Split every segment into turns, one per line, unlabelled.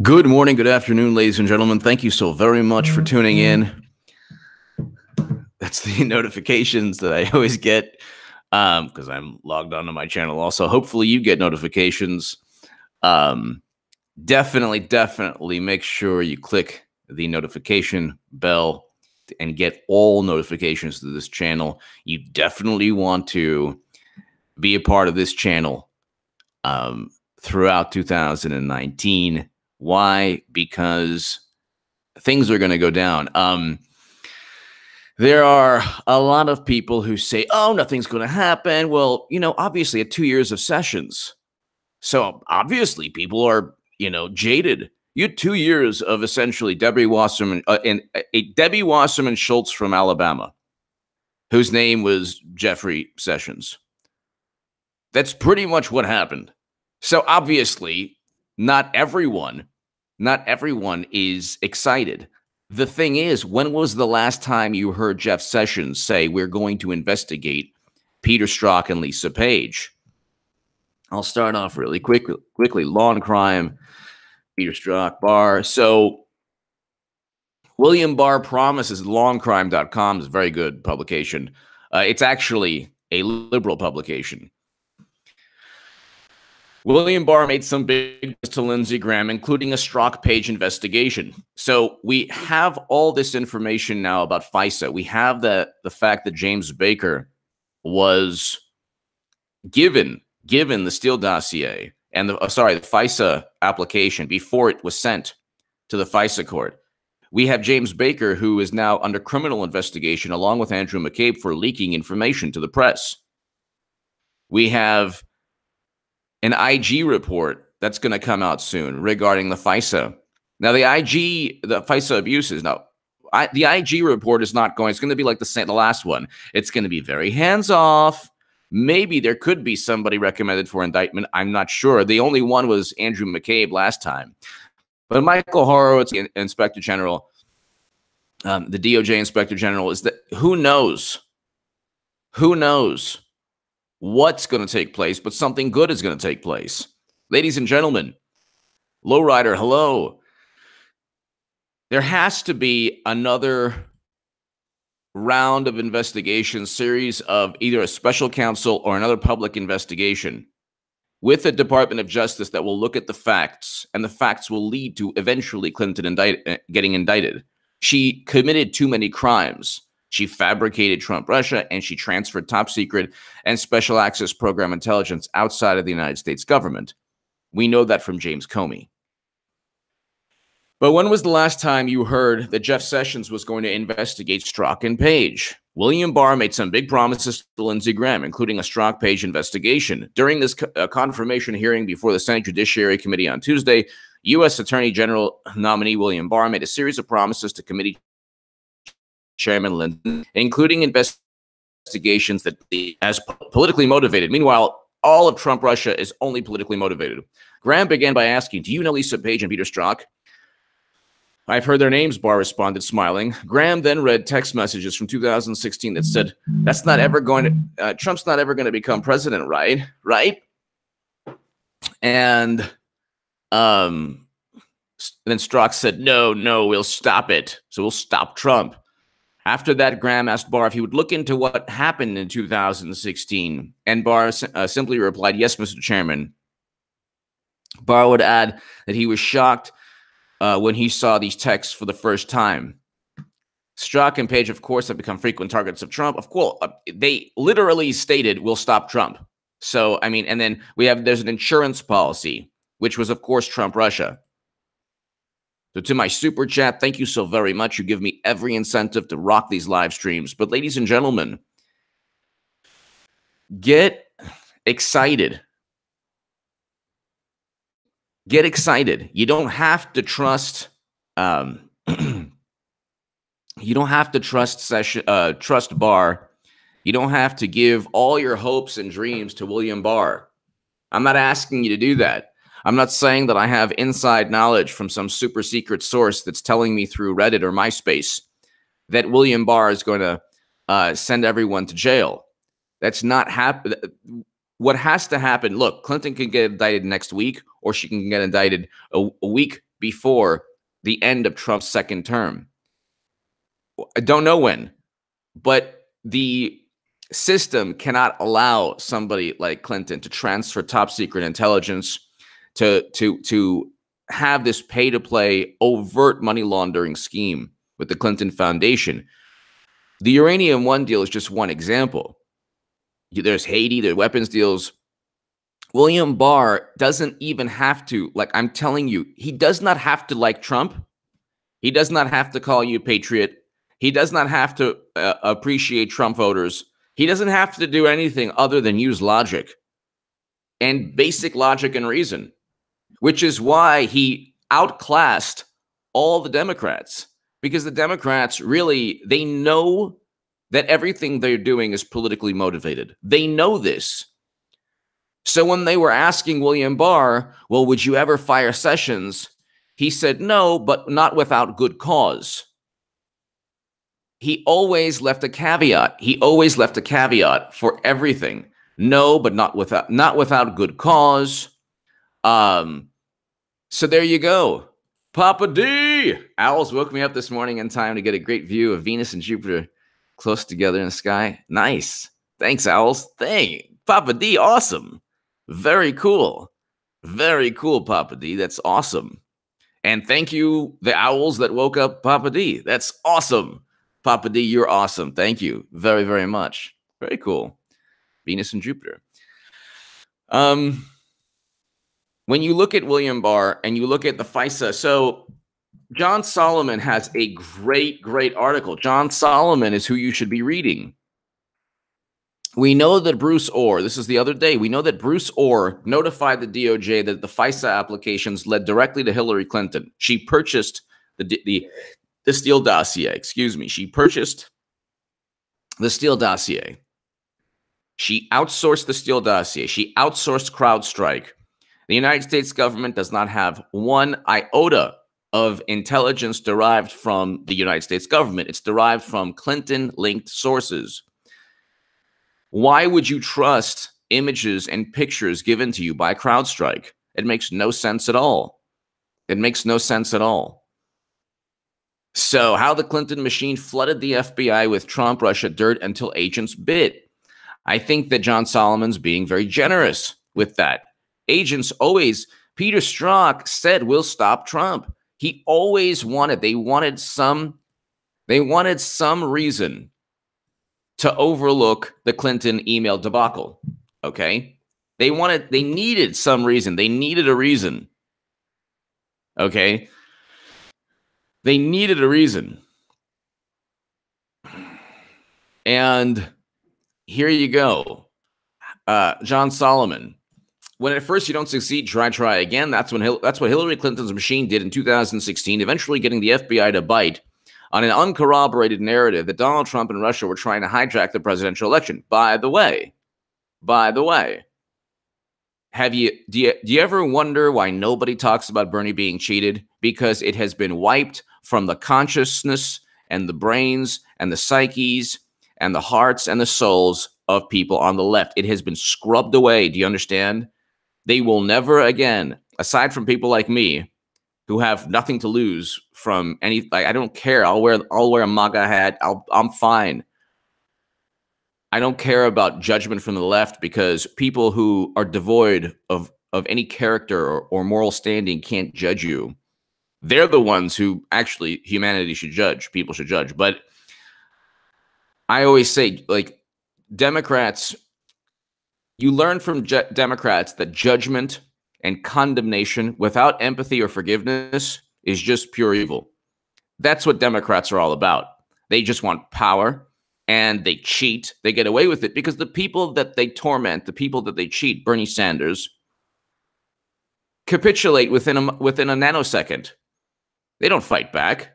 Good morning, good afternoon, ladies and gentlemen. Thank you so very much for tuning in. That's the notifications that I always get because I'm logged onto my channel also. Hopefully you get notifications. Definitely make sure you click the notification bell and get all notifications to this channel. You definitely want to be a part of this channel throughout 2019. Why? Because things are going to go down. There are a lot of people who say, oh, nothing's going to happen. Well, obviously at 2 years of sessions. So obviously people are, jaded. You had 2 years of essentially Debbie Wasserman and Debbie Wasserman Schultz from Alabama, whose name was Jeffrey Sessions. That's pretty much what happened. So obviously not everyone is excited. The thing is, when was the last time you heard Jeff Sessions say we're going to investigate Peter Strzok and Lisa Page? I'll start off really quickly. Law and Crime, Peter Strzok, Barr. So William Barr promises lawandcrime.com is a very good publication. It's actually a liberal publication. William Barr made some big to Lindsey Graham, including a Strzok Page investigation. So we have all this information now about FISA. We have the fact that James Baker was given the Steele dossier and the FISA application before it was sent to the FISA court. We have James Baker, who is now under criminal investigation, along with Andrew McCabe, for leaking information to the press. We have an IG report that's going to come out soon regarding the FISA. Now, the FISA abuses. Now, the IG report is not going. It's going to be like the last one. It's going to be very hands-off. Maybe there could be somebody recommended for indictment. I'm not sure. The only one was Andrew McCabe last time. But Michael Horowitz, the Inspector General, the DOJ Inspector General, is that who knows? Who knows what's going to take place, but something good is going to take place. Ladies and gentlemen, Lowrider, hello. There has to be another round of investigation, series of either a special counsel or another public investigation with the Department of Justice that will look at the facts, and the facts will lead to eventually Clinton getting indicted. She committed too many crimes. She fabricated Trump-Russia, and she transferred top-secret and special access program intelligence outside of the United States government. We know that from James Comey. But when was the last time you heard that Jeff Sessions was going to investigate Strzok and Page? William Barr made some big promises to Lindsey Graham, including a Strzok Page investigation. During this confirmation hearing before the Senate Judiciary Committee on Tuesday, U.S. Attorney General nominee William Barr made a series of promises to committee Chairman Lindsey, including investigations that as politically motivated. Meanwhile, all of Trump-Russia is only politically motivated. Graham began by asking, do you know Lisa Page and Peter Strzok? I've heard their names, Barr responded, smiling. Graham then read text messages from 2016 that said, that's not ever going to, Trump's not ever going to become president, right? Right? And then Strzok said, no, we'll stop it. So we'll stop Trump. After that, Graham asked Barr if he would look into what happened in 2016. And Barr simply replied, yes, Mr. Chairman. Barr would add that he was shocked when he saw these texts for the first time. Strzok and Page, of course, have become frequent targets of Trump. Of course, they literally stated, we'll stop Trump. So, I mean, and then there's an insurance policy, which was, of course, Trump-Russia. So to my super chat, thank you so very much. You give me every incentive to rock these live streams. But ladies and gentlemen, get excited. Get excited. You don't have to trust. You don't have to trust Barr. You don't have to give all your hopes and dreams to William Barr. I'm not asking you to do that. I'm not saying that I have inside knowledge from some super secret source that's telling me through Reddit or MySpace that William Barr is going to send everyone to jail. That's not happen. What has to happen? Look, Clinton can get indicted next week, or she can get indicted a week before the end of Trump's second term. I don't know when, but the system cannot allow somebody like Clinton to transfer top secret intelligence, to have this pay-to-play overt money laundering scheme with the Clinton Foundation. The Uranium One deal is just one example. There's Haiti, there's weapons deals. William Barr doesn't even have to, like I'm telling you, he does not have to like Trump. He does not have to call you a patriot. He does not have to appreciate Trump voters. He doesn't have to do anything other than use logic and basic logic and reason, which is why he outclassed all the Democrats, because the Democrats really, they know that everything they're doing is politically motivated. They know this. So when they were asking William Barr, well, would you ever fire Sessions? He said no, but not without good cause. He always left a caveat. He always left a caveat for everything. No, but not without good cause. So there you go. Papa D! Owls woke me up this morning in time to get a great view of Venus and Jupiter close together in the sky. Nice. Thanks, Owls. Papa D, awesome. Very cool. Very cool, Papa D. That's awesome. And thank you, the Owls that woke up Papa D. That's awesome. Papa D, you're awesome. Thank you very, very much. Very cool. Venus and Jupiter. When you look at William Barr and you look at the FISA, so John Solomon has a great, great article. John Solomon is who you should be reading. We know that Bruce Orr, this is the other day, we know that Bruce Orr notified the DOJ that the FISA applications led directly to Hillary Clinton. She purchased the Steele dossier, excuse me. She purchased the Steele dossier. She outsourced the Steele dossier. She outsourced CrowdStrike. The United States government does not have one iota of intelligence derived from the United States government. It's derived from Clinton-linked sources. Why would you trust images and pictures given to you by CrowdStrike? It makes no sense at all. It makes no sense at all. So how the Clinton machine flooded the FBI with Trump, Russia dirt until agents bit. I think that John Solomon's being very generous with that. Agents always, Peter Strzok said, we'll stop Trump. He always they wanted some reason to overlook the Clinton email debacle. Okay. They needed some reason. They needed a reason. Okay. They needed a reason. And here you go. John Solomon. When at first you don't succeed, try again. That's what Hillary Clinton's machine did in 2016, eventually getting the FBI to bite on an uncorroborated narrative that Donald Trump and Russia were trying to hijack the presidential election. By the way, do you ever wonder why nobody talks about Bernie being cheated? Because it has been wiped from the consciousness and the brains and the psyches and the hearts and the souls of people on the left. It has been scrubbed away. Do you understand? They will never again, aside from people like me, who have nothing to lose from any. I don't care. I'll wear a MAGA hat. I'm fine. I don't care about judgment from the left, because people who are devoid of any character or moral standing can't judge you. They're the ones who actually humanity should judge. People should judge. But I always say, like, Democrats. You learn from Democrats that judgment and condemnation without empathy or forgiveness is just pure evil. That's what Democrats are all about. They just want power, and they cheat. They get away with it because the people that they torment, the people that they cheat, Bernie Sanders, capitulate within a nanosecond. They don't fight back.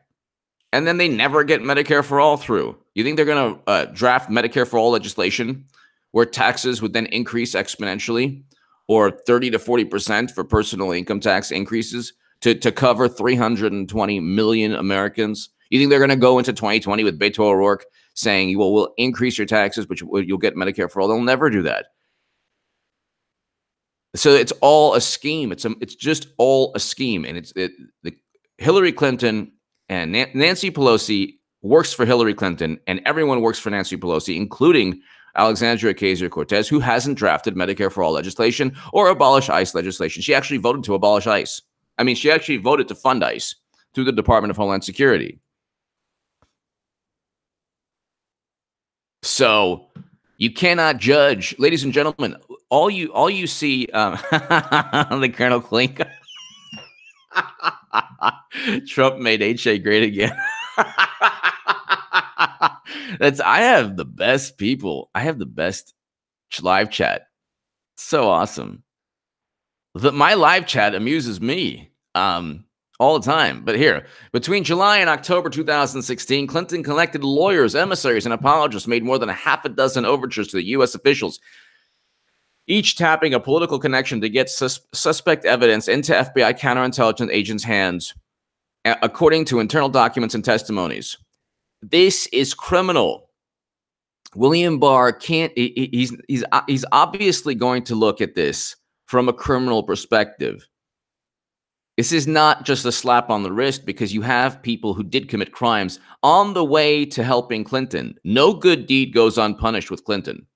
And then they never get Medicare for All through. You think they're going to draft Medicare for All legislation where taxes would then increase exponentially, or 30 to 40% for personal income tax increases to cover 320 million Americans? You think they're going to go into 2020 with Beto O'Rourke saying, well, we'll increase your taxes, but you'll get Medicare for All? They'll never do that. So it's all a scheme. It's just all a scheme, and the Hillary Clinton and Nancy Pelosi works for Hillary Clinton, and everyone works for Nancy Pelosi, including Alexandria Ocasio-Cortez, who hasn't drafted Medicare for All legislation or abolish ICE legislation. She actually voted to abolish ICE. I mean, she actually voted to fund ICE through the Department of Homeland Security. So you cannot judge, ladies and gentlemen. All you see, the Colonel Klink. Trump made HA great again. I have the best people. I have the best live chat. So awesome. My live chat amuses me all the time. But here, between July and October 2016, Clinton collected lawyers, emissaries, and apologists, made more than a half a dozen overtures to the U.S. officials, each tapping a political connection to get suspect evidence into FBI counterintelligence agents' hands, according to internal documents and testimonies. This is criminal. William Barr can't. He's obviously going to look at this from a criminal perspective. This is not just a slap on the wrist, because you have people who did commit crimes on the way to helping Clinton. No good deed goes unpunished with Clinton.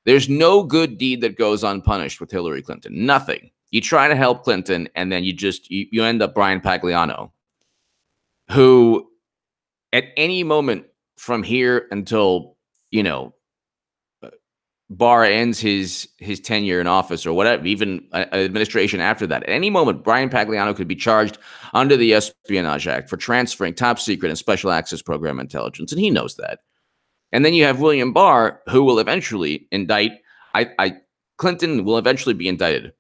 There's no good deed that goes unpunished with Hillary Clinton. Nothing. You try to help Clinton, and then you end up Brian Pagliano, who at any moment from here until, Barr ends his tenure in office or whatever, even administration after that, at any moment, Brian Pagliano could be charged under the Espionage Act for transferring top secret and special access program intelligence, and he knows that. And then you have William Barr, who will eventually indict. Clinton will eventually be indicted.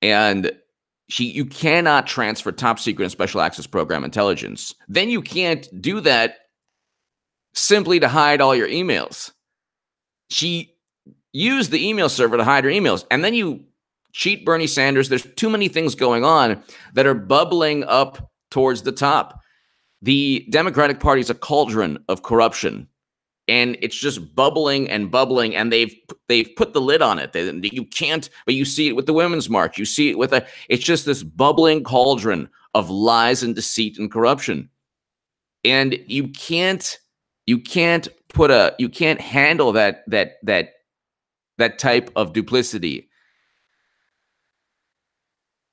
And you cannot transfer top secret and special access program intelligence. Then you can't do that simply to hide all your emails. She used the email server to hide her emails. And then you cheat Bernie Sanders. There's too many things going on that are bubbling up towards the top. The Democratic Party is a cauldron of corruption, and it's just bubbling and bubbling, and they've put the lid on it. You can't, but you see it with the Women's March. You see it with it's just this bubbling cauldron of lies and deceit and corruption. And you can't handle that type of duplicity.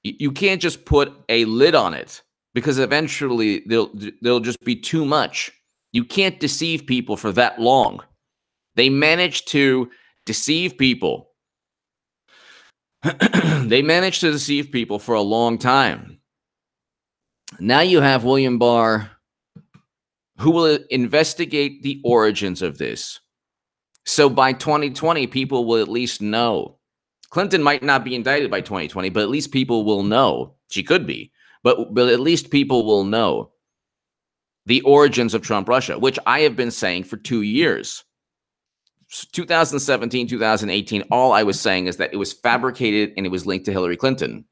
You can't just put a lid on it, because eventually there'll just be too much. You can't deceive people for that long. They managed to deceive people. They managed to deceive people for a long time. Now you have William Barr, who will investigate the origins of this. So by 2020, people will at least know. Clinton might not be indicted by 2020, but at least people will know. She could be. But at least people will know the origins of Trump Russia, which I have been saying for 2 years. 2017, 2018, all I was saying is that it was fabricated and it was linked to Hillary Clinton.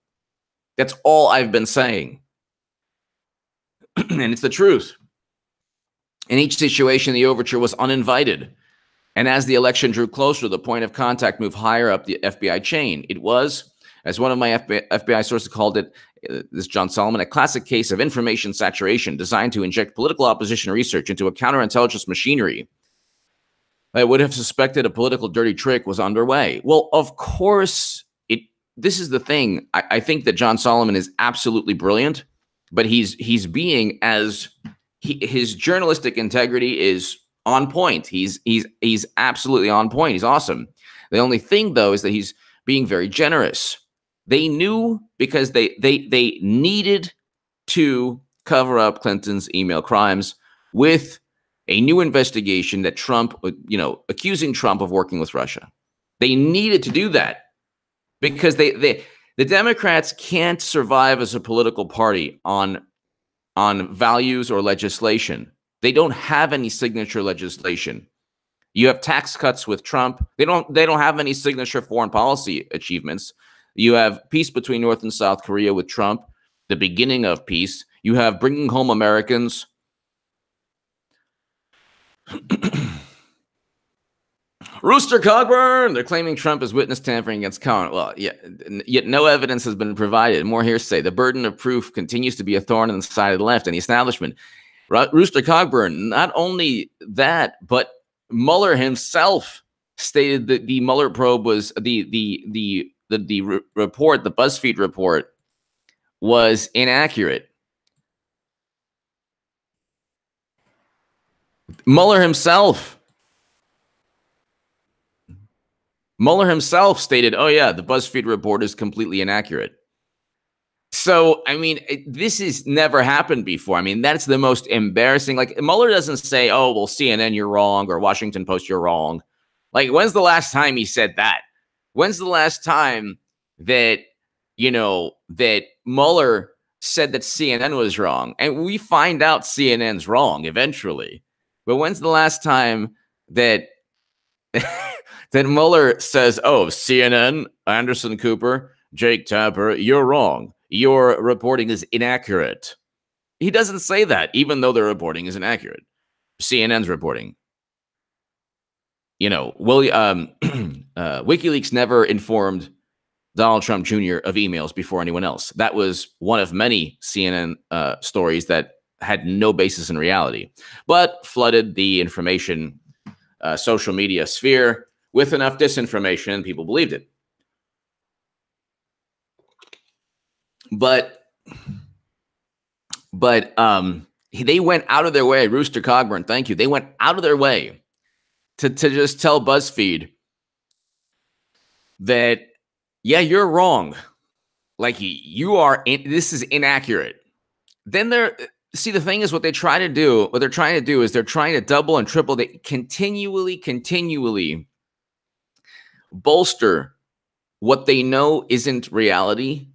That's all I've been saying. And it's the truth. In each situation, the overture was uninvited. And as the election drew closer, the point of contact moved higher up the FBI chain. It was, as one of my FBI sources called it, this John Solomon, a classic case of information saturation designed to inject political opposition research into a counterintelligence machinery that would have suspected a political dirty trick was underway. Well, of course, this is the thing. I think that John Solomon is absolutely brilliant, but he's being his journalistic integrity is on point. He's absolutely on point. He's awesome. The only thing, though, is that he's being very generous. They knew, because they needed to cover up Clinton's email crimes with a new investigation that Trump, accusing Trump of working with Russia. They needed to do that because the Democrats can't survive as a political party on values or legislation. They don't have any signature legislation. You have tax cuts with Trump. They don't have any signature foreign policy achievements. You have peace between North and South Korea with Trump, the beginning of peace. You have bringing home Americans Rooster Cogburn. They're claiming Trump is witness tampering against Cohen. Well, yeah, yet no evidence has been provided. More hearsay. The burden of proof continues to be a thorn in the side of the left and the establishment. Rooster Cogburn. Not only that, but Mueller himself stated that the Mueller probe was the report, the BuzzFeed report, was inaccurate. Mueller himself stated, oh yeah, the BuzzFeed report is completely inaccurate. So, I mean, this has never happened before. I mean, that's the most embarrassing. Like, Mueller doesn't say, oh, well, CNN, you're wrong, or Washington Post, you're wrong. Like, when's the last time he said that? When's the last time that, that Mueller said that CNN was wrong? And we find out CNN's wrong eventually. But when's the last time that that Mueller says, oh, CNN, Anderson Cooper, Jake Tapper, you're wrong. Your reporting is inaccurate. He doesn't say that, even though their reporting is inaccurate. CNN's reporting. WikiLeaks never informed Donald Trump Jr. of emails before anyone else. That was one of many CNN stories that had no basis in reality, but flooded the information social media sphere with enough disinformation, people believed it. But they went out of their way, Rooster Cogburn, thank you. They went out of their way to just tell BuzzFeed that, yeah, you're wrong. Like, this is inaccurate. Then the thing is, what they're trying to do is they're trying to double and triple, they continually bolster what they know isn't reality.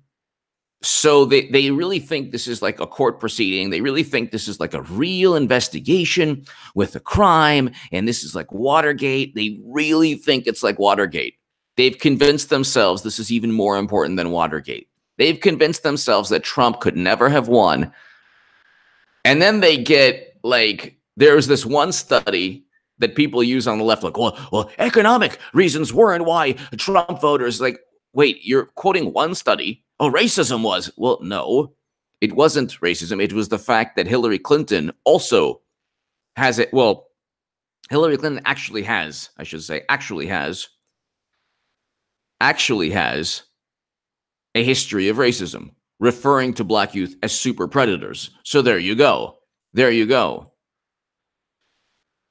So they really think this is like a court proceeding. They really think this is like a real investigation with a crime, and this is like Watergate. They really think it's like Watergate. They've convinced themselves this is even more important than Watergate. They've convinced themselves that Trump could never have won. And then they get, like, there's this one study that people use on the left, like, well, economic reasons weren't why Trump voters, like, wait, you're quoting one study. Oh, racism was. Well, no, it wasn't racism. It was the fact that Hillary Clinton also has it. Well, Hillary Clinton actually has a history of racism, referring to black youth as super predators. So there you go.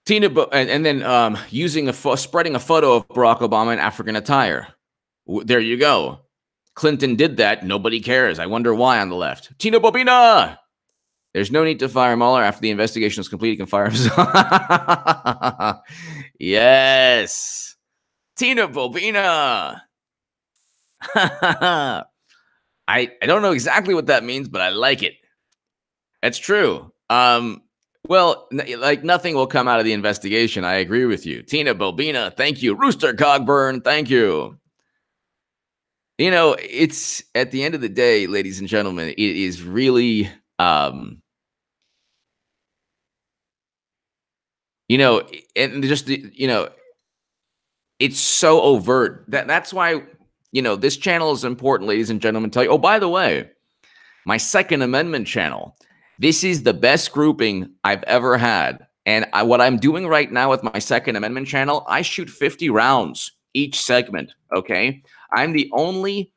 Tina, and then spreading a photo of Barack Obama in African attire. There you go. Clinton did that. Nobody cares. I wonder why on the left. Tina Bobina. There's no need to fire Mueller after the investigation is complete. He can fire himself. Yes. Tina Bobina. I don't know exactly what that means, but I like it. It's true. Well, like, nothing will come out of the investigation. I agree with you. Tina Bobina, thank you. Rooster Cogburn, thank you. It's, at the end of the day, ladies and gentlemen, it is really, and just, it's so overt. That's why, this channel is important, ladies and gentlemen. Tell you, oh, by the way, my Second Amendment channel, this is the best grouping I've ever had. And what I'm doing right now with my Second Amendment channel, I shoot 50 rounds each segment, okay? I'm the only,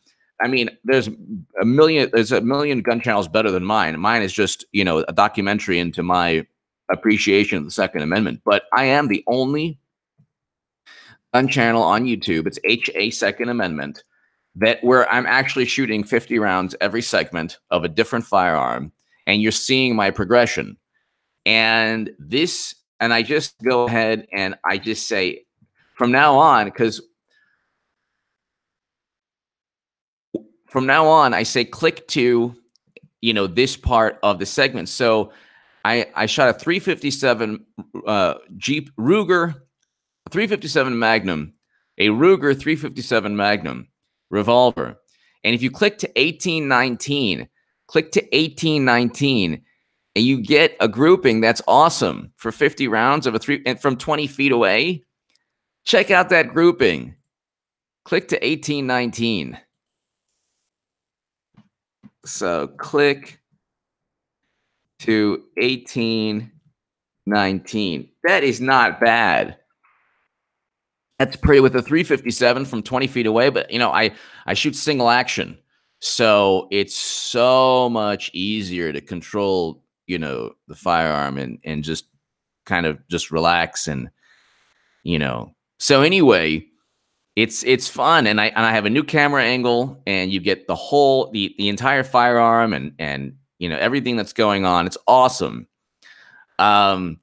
there's a million gun channels better than mine. Mine is just, a documentary into my appreciation of the Second Amendment. But I am the only gun channel on YouTube, it's HA Second Amendment, where I'm actually shooting 50 rounds every segment of a different firearm, and you're seeing my progression. And I just go ahead and I just say, from now on, I say click to, this part of the segment. So I shot a 357 Jeep Ruger 357 Magnum, a Ruger 357 Magnum revolver. And if you click to 1819, and you get a grouping that's awesome for 50 rounds of and from 20 feet away. Check out that grouping. Click to 1819. So click to 1819. That is not bad. That's pretty with a 357 from 20 feet away. But, you know, I shoot single action. So it's so much easier to control, you know, the firearm and just kind of just relax and, you know. So anyway, it's fun. And I have a new camera angle and you get the whole, the entire firearm and, you know, everything that's going on. It's awesome. But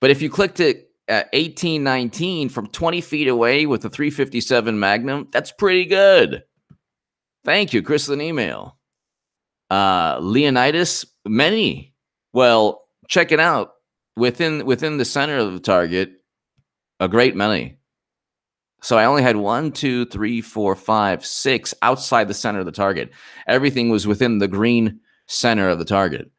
if you clicked it, 1819 from 20 feet away with a 357 Magnum, that's pretty good. Thank you, Chris, an email. Leonidas, many. Well, check it out. Within the center of the target, a great many. So I only had 1, 2, 3, 4, 5, 6 outside the center of the target. Everything was within the green center of the target.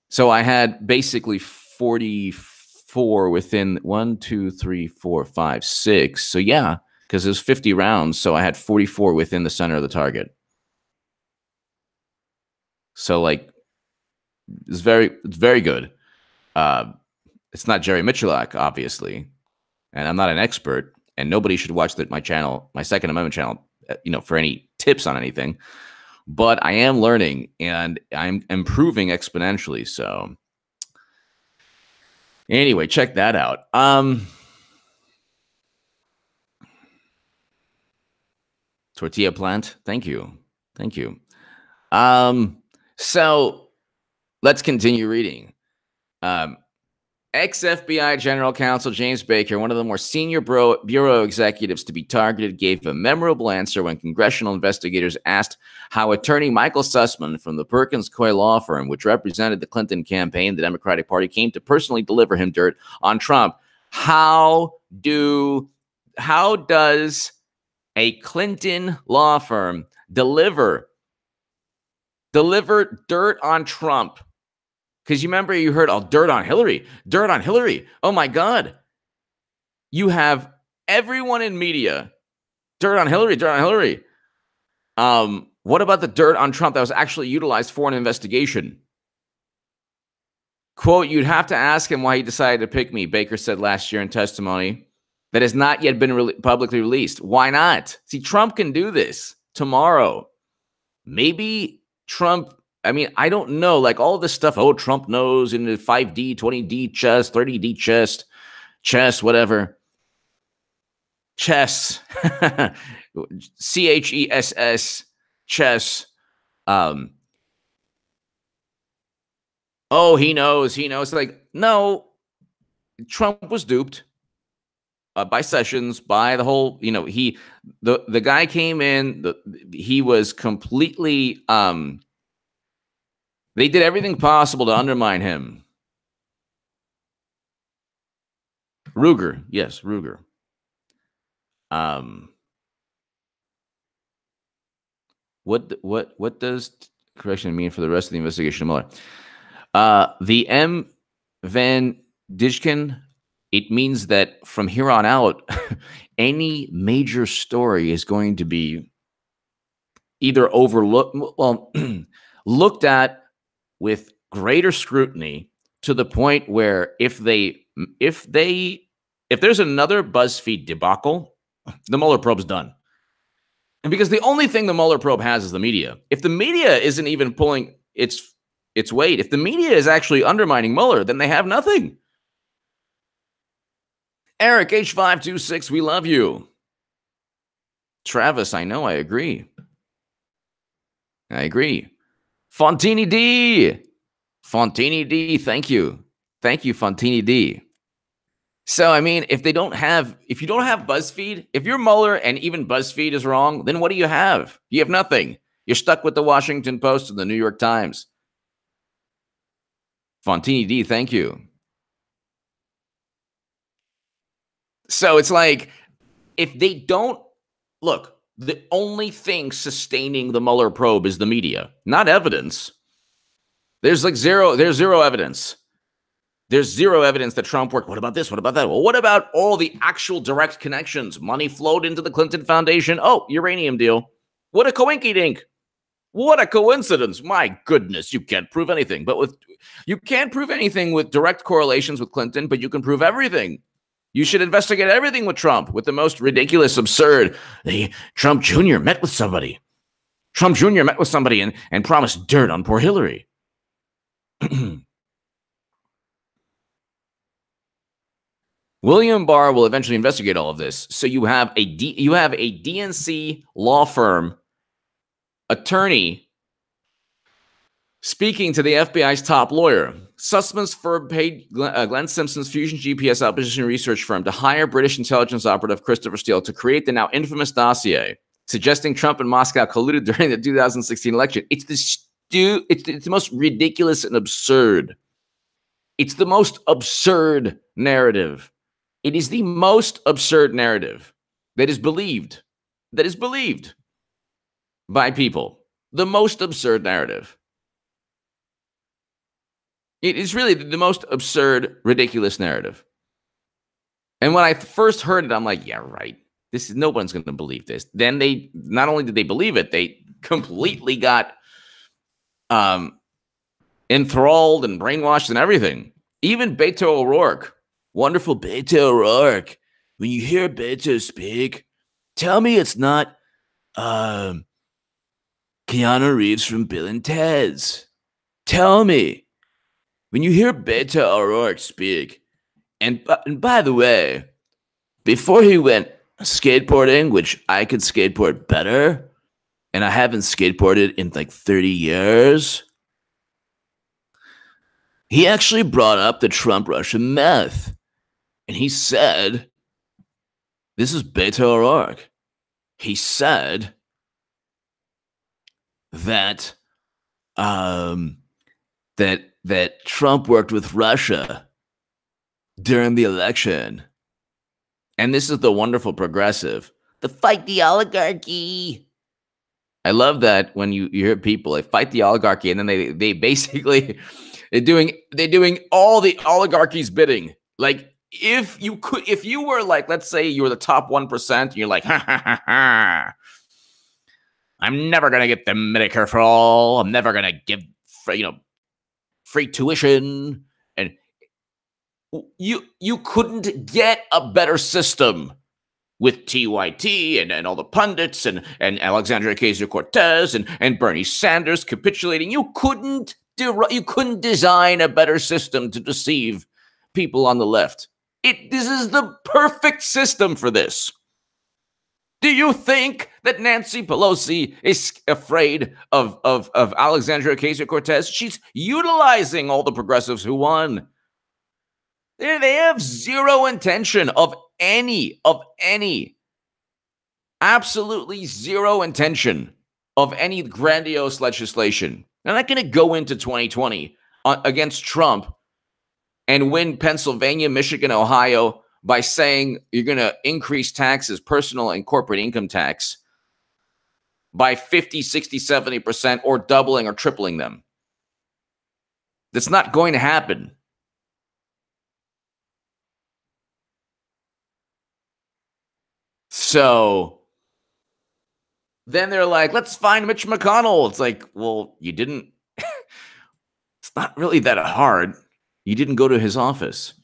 So I had basically 44 within 1, 2, 3, 4, 5, 6. So yeah, because it was 50 rounds. So I had 44 within the center of the target. So like, it's very good. It's not Jerry Michalak, obviously, and I'm not an expert, and nobody should watch my channel, my Second Amendment channel, you know, for any tips on anything. But I am learning, and I'm improving exponentially. So anyway, check that out. Tortilla plant. Thank you. Thank you. So let's continue reading. Ex-FBI General Counsel James Baker, one of the more senior bureau executives to be targeted, gave a memorable answer when congressional investigators asked how attorney Michael Sussman from the Perkins Coie law firm, which represented the Clinton campaign, the Democratic Party, came to personally deliver him dirt on Trump. How does a Clinton law firm deliver dirt on Trump? Because you remember you heard, oh, dirt on Hillary. Oh, my God. You have everyone in media, dirt on Hillary. What about the dirt on Trump that was actually utilized for an investigation? Quote, you'd have to ask him why he decided to pick me, Baker said last year in testimony that has not yet been publicly released. Why not? See, Trump can do this tomorrow. Maybe Trump... I mean, I don't know, like all this stuff. Oh, Trump knows in the 5D, 20D chess, 30D chess, whatever. Chess, CHESS, chess. Oh, he knows. Like, no, Trump was duped by Sessions, by the whole, you know, the guy came in, he was completely, they did everything possible to undermine him. Ruger. Yes, Ruger. What does correction mean for the rest of the investigation of Mueller? The M. Van Dijken, it means that from here on out, any major story is going to be either overlooked, well, looked at with greater scrutiny to the point where if there's another BuzzFeed debacle, the Mueller probe's done. And because the only thing the Mueller probe has is the media. If the media isn't even pulling its weight, if the media is actually undermining Mueller, then they have nothing. Eric, H526, we love you. Travis, I know, I agree. Fontini D, thank you, Fontini D. So I mean, if you don't have BuzzFeed, if you're Mueller and even BuzzFeed is wrong, then what do you have? You have nothing. You're stuck with the Washington Post and the New York Times. Fontini D, thank you. So it's like, if they don't look, the only thing sustaining the Mueller probe is the media, not evidence. There's zero evidence. There's zero evidence that Trump worked. What about this? What about that? Well, what about all the actual direct connections? Money flowed into the Clinton Foundation. Oh, uranium deal. What a coinky-dink. What a coincidence. My goodness, you can't prove anything. You can't prove anything with direct correlations with Clinton, but you can prove everything. You should investigate everything with Trump, with the most ridiculous, absurd. Trump Jr. met with somebody. Trump Jr. met with somebody and promised dirt on poor Hillary. William Barr will eventually investigate all of this. So you have a DNC law firm attorney speaking to the FBI's top lawyer. Sussman's firm paid Glenn Simpson's Fusion GPS opposition research firm to hire British intelligence operative Christopher Steele to create the now infamous dossier, suggesting Trump and Moscow colluded during the 2016 election. It's the most ridiculous and absurd. It's the most absurd narrative. It is the most absurd narrative that is believed by people. The most absurd narrative. It is really the most absurd, ridiculous narrative. And when I first heard it, I'm like, yeah, right. No one's going to believe this. Then they, not only did they believe it, they completely got enthralled and brainwashed and everything. Even Beto O'Rourke, wonderful Beto O'Rourke. When you hear Beto speak, tell me it's not Keanu Reeves from Bill and Ted's. Tell me. When you hear Beto O'Rourke speak, and by the way, before he went skateboarding, which I could skateboard better, and I haven't skateboarded in like 30 years, he actually brought up the Trump-Russia meth. And he said, this is Beto O'Rourke. He said that that Trump worked with Russia during the election. And this is the wonderful progressive. The fight the oligarchy. I love that when you hear people, they fight the oligarchy, and then they basically they're doing all the oligarchy's bidding. Like, if you were like, let's say you were the top 1%, and you're like, ha, I'm never gonna get the Medicare for all. I'm never gonna give free tuition, and you couldn't get a better system with TYT and all the pundits and Alexandria Ocasio-Cortez and Bernie Sanders capitulating. You couldn't design a better system to deceive people on the left. This is the perfect system for this. Do you think that Nancy Pelosi is afraid of Alexandria Ocasio-Cortez? She's utilizing all the progressives who won. They have zero intention of any, absolutely zero intention of any grandiose legislation. They're not going to go into 2020 against Trump and win Pennsylvania, Michigan, Ohio by saying you're going to increase taxes, personal and corporate income tax, by 50, 60, 70%, or doubling or tripling them. That's not going to happen. So then they're like, let's find Mitch McConnell. It's like, well, you didn't. It's not really that hard. You didn't go to his office.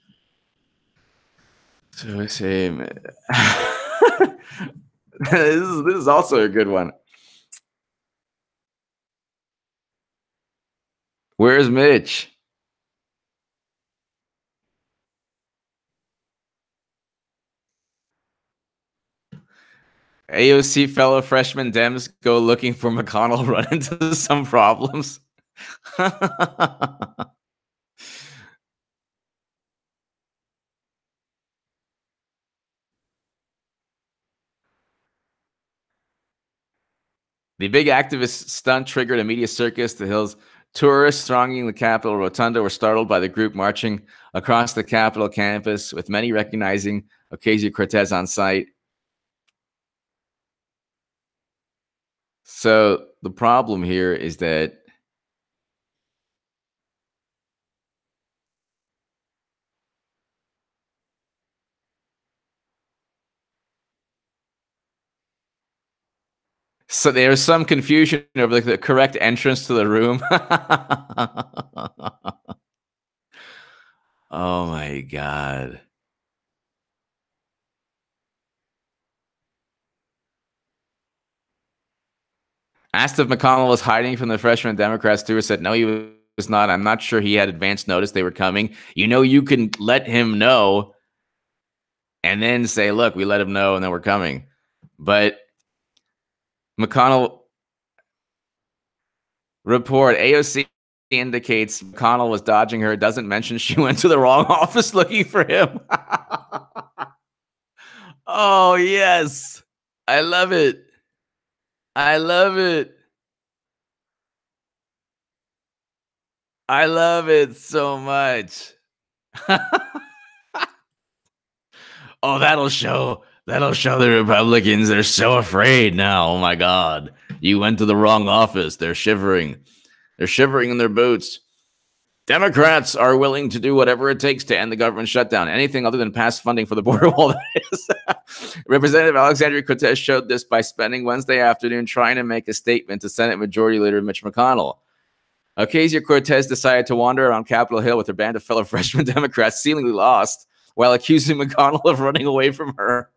So I say, this is also a good one. Where's Mitch? AOC fellow freshman Dems go looking for McConnell, run into some problems. The big activist stunt triggered a media circus. The Hills tourists thronging the Capitol Rotunda were startled by the group marching across the Capitol campus, with many recognizing Ocasio-Cortez on site. So the problem here is that So there was some confusion over like the correct entrance to the room. Oh my God. Asked if McConnell was hiding from the freshman Democrats, Stewart said no, he was not. I'm not sure he had advance notice they were coming. You know, you can let him know and then say, look, we let him know and then we're coming. But McConnell report, AOC indicates McConnell was dodging her. Doesn't mention she went to the wrong office looking for him. Oh, yes. I love it. I love it. I love it so much. Oh, that'll show the Republicans. They're so afraid now. Oh my God. You went to the wrong office. They're shivering. They're shivering in their boots. Democrats are willing to do whatever it takes to end the government shutdown. Anything other than pass funding for the border wall. Representative Alexandria Cortez showed this by spending Wednesday afternoon trying to make a statement to Senate Majority Leader Mitch McConnell. Ocasio-Cortez decided to wander around Capitol Hill with her band of fellow freshman Democrats, seemingly lost, while accusing McConnell of running away from her.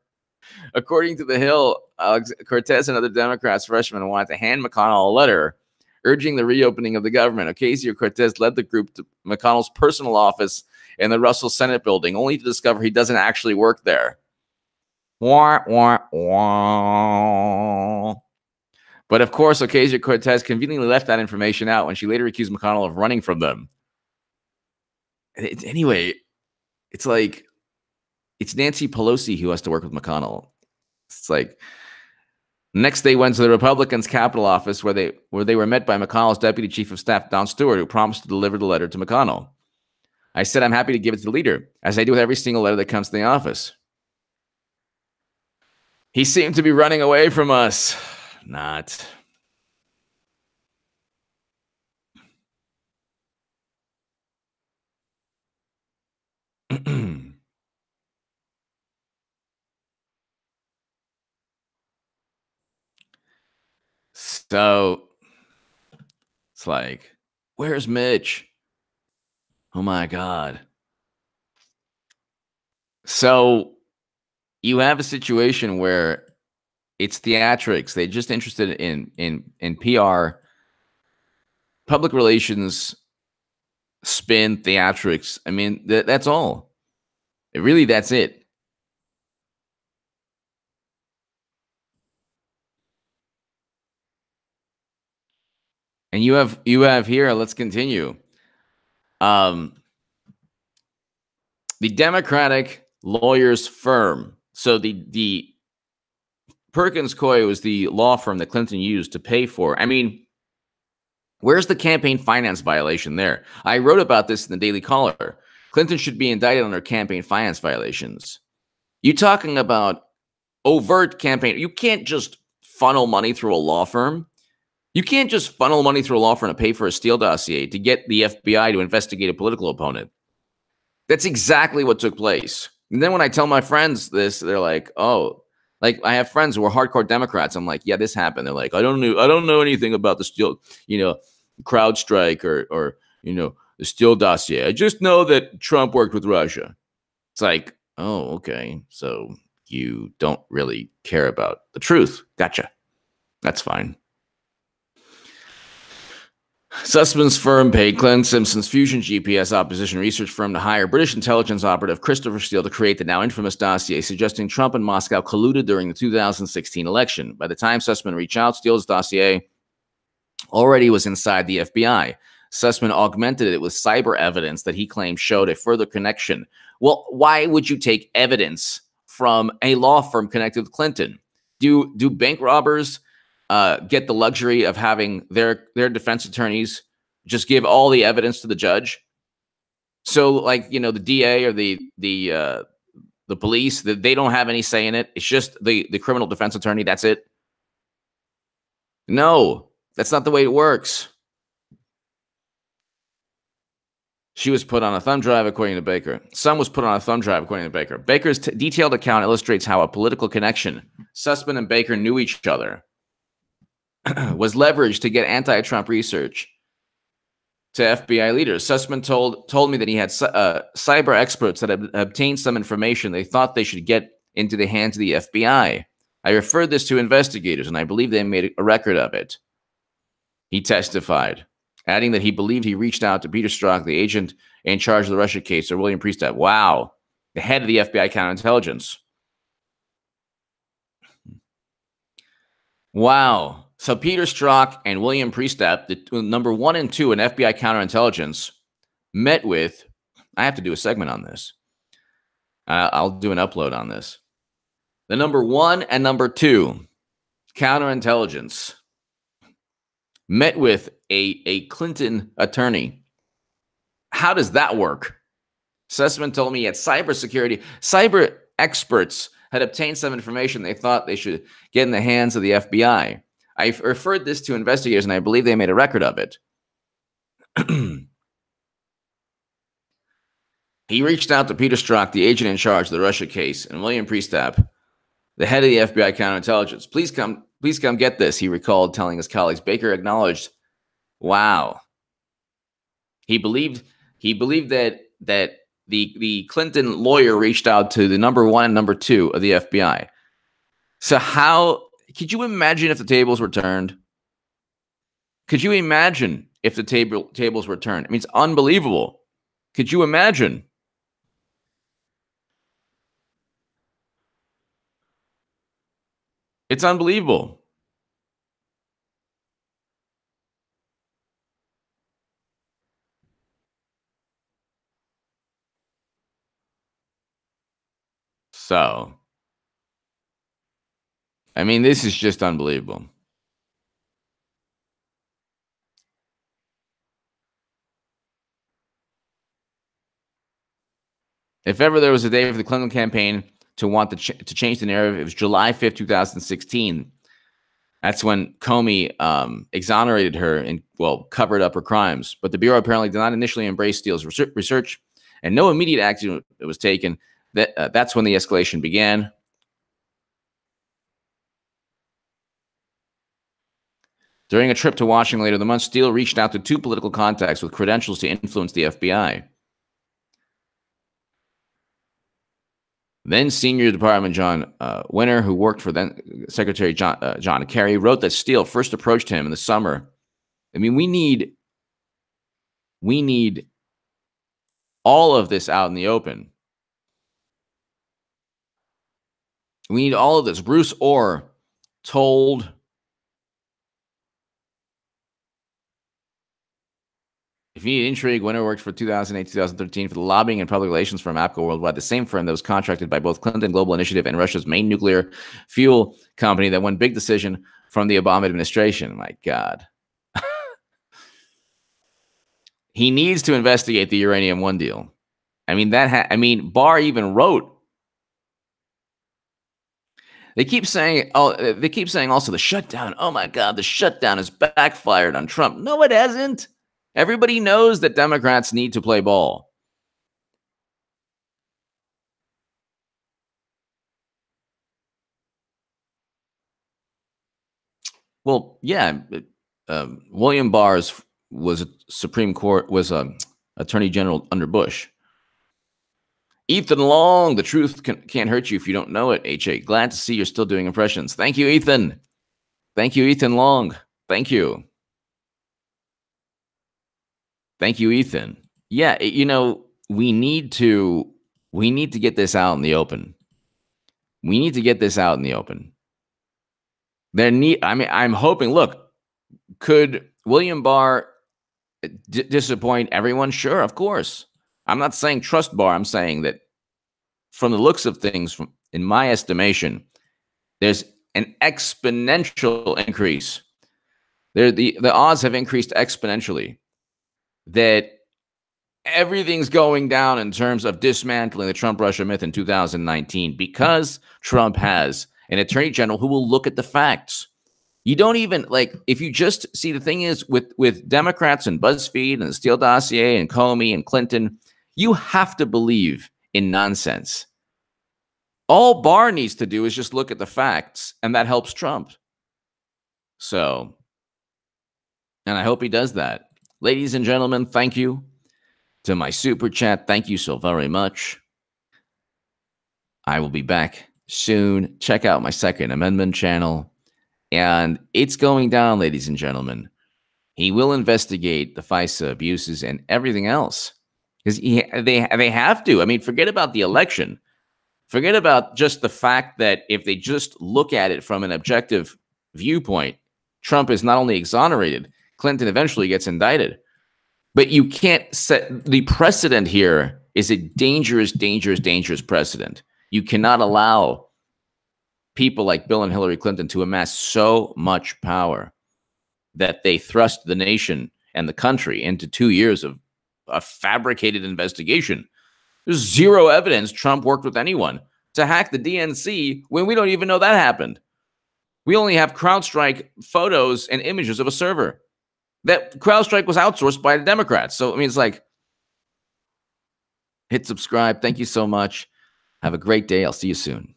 According to the Hill, Cortez and other Democrats freshmen wanted to hand McConnell a letter urging the reopening of the government. Ocasio-Cortez led the group to McConnell's personal office in the Russell Senate building, only to discover he doesn't actually work there. Wah, wah, wah. But of course, Ocasio-Cortez conveniently left that information out when she later accused McConnell of running from them. Anyway, it's like, it's Nancy Pelosi who has to work with McConnell. It's like, next they went to the Republicans' Capitol office where they were met by McConnell's Deputy Chief of Staff, Don Stewart, who promised to deliver the letter to McConnell. I said, I'm happy to give it to the leader, as I do with every single letter that comes to the office. He seemed to be running away from us. Not. So it's like, where's Mitch? Oh my God. So you have a situation where it's theatrics. They're just interested in PR, public relations, spin, theatrics. I mean, that's all. Really, that's it. And you have here, let's continue. The Democratic lawyers firm. So the Perkins Coie was the law firm that Clinton used to pay for. I mean, where's the campaign finance violation there? I wrote about this in the Daily Caller. Clinton should be indicted under campaign finance violations. You talking about overt campaign. You can't just funnel money through a law firm. You can't just funnel money through a law firm to pay for a Steele dossier to get the FBI to investigate a political opponent. That's exactly what took place. And then when I tell my friends this, they're like, oh, like I have friends who are hardcore Democrats. I'm like, yeah, this happened. They're like, I don't know anything about the Steele, CrowdStrike or the Steele dossier. I just know that Trump worked with Russia. It's like, oh, okay. So you don't really care about the truth. Gotcha. That's fine. Sussman's firm paid Glenn Simpson's Fusion GPS opposition research firm to hire British intelligence operative Christopher Steele to create the now infamous dossier, suggesting Trump and Moscow colluded during the 2016 election. By the time Sussman reached out, Steele's dossier already was inside the FBI. Sussman augmented it with cyber evidence that he claimed showed a further connection. Well, why would you take evidence from a law firm connected with Clinton? Do bank robbers get the luxury of having their defense attorneys just give all the evidence to the judge? So, like, the DA or the police, that they don't have any say in it. It's just the criminal defense attorney. That's it. No, that's not the way it works. She was put on a thumb drive, according to Baker. Some was put on a thumb drive, according to Baker. Baker's detailed account illustrates how a political connection. Sussman and Baker knew each other. was leveraged to get anti-Trump research to FBI leaders. Sussman told me that he had cyber experts that had obtained some information they thought they should get into the hands of the FBI. I referred this to investigators, and I believe they made a record of it. He testified, adding that he believed he reached out to Peter Strzok, the agent in charge of the Russia case, or William Priestap. Wow. The head of the FBI counterintelligence. Wow. So Peter Strzok and William Priestap, the number 1 and 2 in FBI counterintelligence, met with, I have to do a segment on this. I'll do an upload on this. The number 1 and number 2 counterintelligence met with a Clinton attorney. How does that work? Sussman told me he had cyber experts had obtained some information they thought they should get in the hands of the FBI. I referred this to investigators, and I believe they made a record of it. He reached out to Peter Strzok, the agent in charge of the Russia case, and William Priestap, the head of the FBI counterintelligence. Please come get this, he recalled, telling his colleagues. Baker acknowledged, wow. He believed that the Clinton lawyer reached out to the number 1 and number 2 of the FBI. So how could you imagine if the tables were turned? Could you imagine if the tables were turned? I mean, it's unbelievable. Could you imagine? It's unbelievable. So, I mean, this is just unbelievable. If ever there was a day for the Clinton campaign to want to change the narrative, it was July 5th, 2016. That's when Comey exonerated her and, well, covered up her crimes. But the Bureau apparently did not initially embrace Steele's research, and no immediate action was taken. That's when the escalation began. During a trip to Washington later in the month, Steele reached out to 2 political contacts with credentials to influence the FBI. Then Senior Department John Winter, who worked for then Secretary John Kerry, wrote that Steele first approached him in the summer. I mean, we need all of this out in the open. We need all of this. Bruce Orr told if you need intrigue, Winter worked for 2008-2013 for the lobbying and public relations firm APCO Worldwide, the same firm that was contracted by both Clinton Global Initiative and Russia's main nuclear fuel company that won big decision from the Obama administration. My God. He needs to investigate the Uranium One deal. I mean, Barr even wrote. They keep saying also the shutdown. Oh my God, the shutdown has backfired on Trump. No, it hasn't. Everybody knows that Democrats need to play ball. Well, yeah, William Barr was Attorney General under Bush. Ethan Long, the truth can't hurt you if you don't know it. HA, glad to see you're still doing impressions. Thank you, Ethan. Thank you, Ethan Long. Thank you. Thank you, Ethan. Yeah, we need to get this out in the open. We need to get this out in the open. I'm hoping, look, could William Barr disappoint everyone? Sure, of course. I'm not saying trust Barr. I'm saying that from the looks of things, in my estimation, there's an exponential increase. The odds have increased exponentially that everything's going down in terms of dismantling the Trump-Russia myth in 2019 because Trump has an attorney general who will look at the facts. You don't even, if you just see, the thing is with Democrats and BuzzFeed and the Steele dossier and Comey and Clinton, you have to believe in nonsense. All Barr needs to do is just look at the facts, and that helps Trump. So, and I hope he does that. Ladies and gentlemen, thank you to my super chat. Thank you so very much. I will be back soon. Check out my Second Amendment channel. And it's going down, ladies and gentlemen. He will investigate the FISA abuses and everything else. Because they have to. I mean, forget about the election. Forget about just the fact that if they just look at it from an objective viewpoint, Trump is not only exonerated, Clinton eventually gets indicted. But you can't set the precedent here is a dangerous, dangerous, dangerous precedent. You cannot allow people like Bill and Hillary Clinton to amass so much power that they thrust the nation and the country into 2 years of a fabricated investigation. There's zero evidence Trump worked with anyone to hack the DNC when we don't even know that happened. We only have CrowdStrike photos and images of a server. That CrowdStrike was outsourced by the Democrats. So, I mean, it's like, hit subscribe. Thank you so much. Have a great day. I'll see you soon.